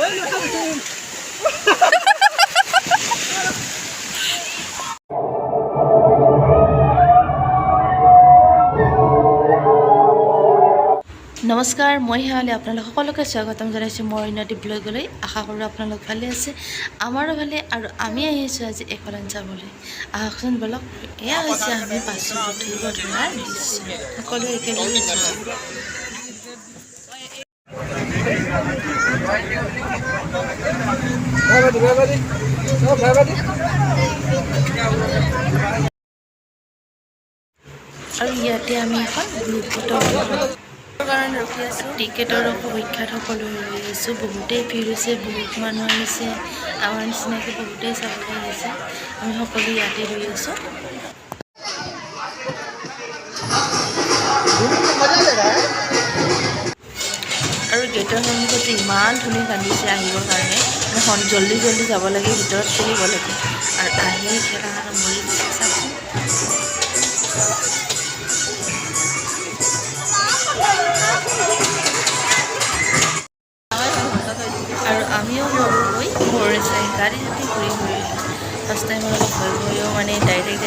নমস্কাৰ, মই হেৱালি আপোনালোক সকলোকে স্বাগতম জনাইছোঁ মোৰ অন্যদীপ ব্লগলৈ। আশা কৰোঁ আপোনালোক ভালে আছে, আমাৰো ভালে। আৰু আমি আহিছোঁ আজি একলান চাবলৈ। আহকচোন বলক। এয়া হৈছে আমি বাছত উঠিব ধৰাৰ দৃশ্য। সকলোৱে একেলগে আৰু ইয়াতে আমি এখন গ্ৰুপ ফটো কাৰণে ৰখি আছোঁ। টিকেটৰো সুবিখ্যাত সকলো ৰৈ আছোঁ। বহুতেই ভিৰ হৈছে, বহুত মানুহ আহিছে। আমাৰ নিচিনাকৈ বহুতেই চাবলৈ আহিছে। আমি সকলো ইয়াতে ৰৈ আছোঁ। আৰু গেটৰ সন্মুখত ইমান ধুনীয়া কান্দিছে আহিবৰ কাৰণে। জল্দি জল্দি যাব লাগে, ভিতৰত খেলিব লাগে। আৰু আহি খেলাখন মৰি দিছে চাওকচোন। আৰু আমিও সৰুকৈ ঘৰে চাই গাড়ী যদি ঘূৰি ঘূৰি ফাৰ্ষ্ট টাইমৰ অলপ ভয় ভয়ো মানে ডাইৰেক্ট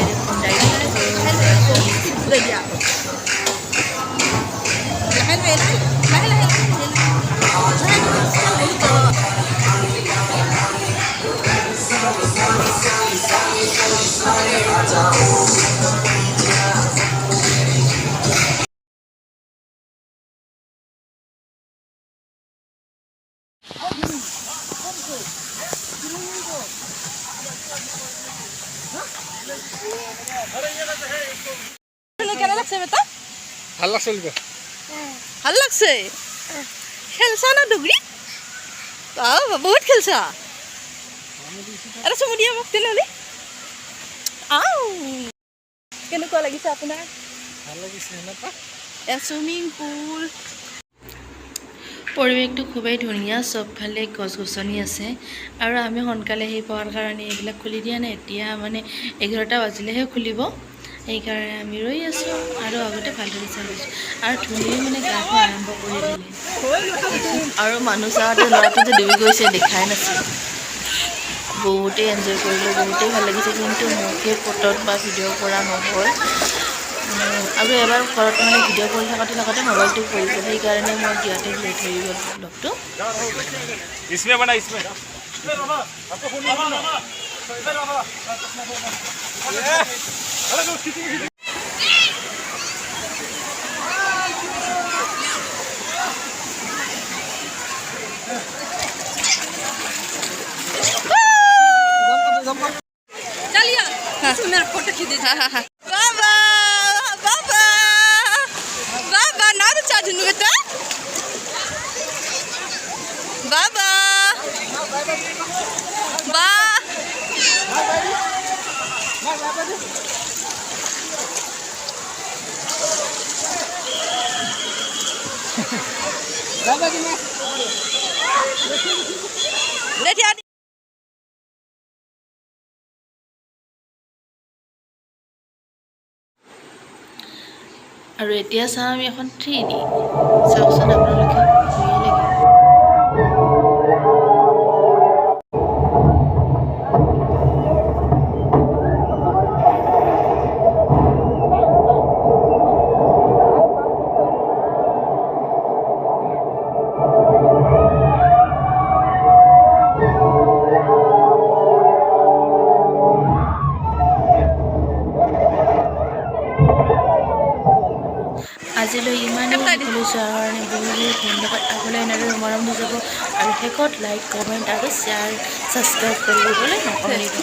ভাল লাগছে ভাল লাগছে। খেলছা না ডুগৰি? বহুত খেলছা। এটা চমু দিয়া মোক তেনেহ'লে। কেনেকুৱা লাগিছে আপোনাৰ? ভাল লাগিছে চুইমিং পুল। পৰিৱেশটো খুবেই ধুনীয়া, চবফালে গছ গছনি আছে। আৰু আমি সোনকালে আহি পোৱাৰ কাৰণে এইবিলাক খুলি দিয়া নাই। এতিয়া মানে 11টা বাজিলেহে খুলিব, সেইকাৰণে আমি ৰৈ আছোঁ। আৰু আগতে ভালদৰে চাইছোঁ আৰু ধুনীয়া মানে গা ধোৱা আৰম্ভ কৰি দিলে। আৰু মানুহ চাওঁতে ল'ৰাটো যে ডুবি গৈছে দেখাই নাছিল। বহুতেই এনজয় কৰিলোঁ, বহুতেই ভাল লাগিছে। কিন্তু মোকে ফটোত বা ভিডিঅ' কৰা নহ'ল। আৰু এবাৰ ঘৰত মানে ভিডিঅ' কৰি থাকোঁতে মোবাইলটো পৰি গ'ল, সেইকাৰণে মই ইয়াতে লেট হৈ গ'ল ব্লগটো। मेरा फोटो खींच बाबा बाबा बाबा ना तो चार्ज नहीं बेटा बाबा बा देखिए আৰু এতিয়া চাওঁ আমি এখন 3D চাওকচোন আপোনালোকে। আজিলৈ ইমানেই সকলো চোৱাৰ কাৰণে বহুত বহুত ধন্যবাদ। আগলৈ এনেদৰে মৰম দি যাব। আৰু শেষত লাইক, কমেণ্ট আৰু শ্বেয়াৰ, ছাবস্ক্ৰাইব কৰিবলৈ নকৰিব।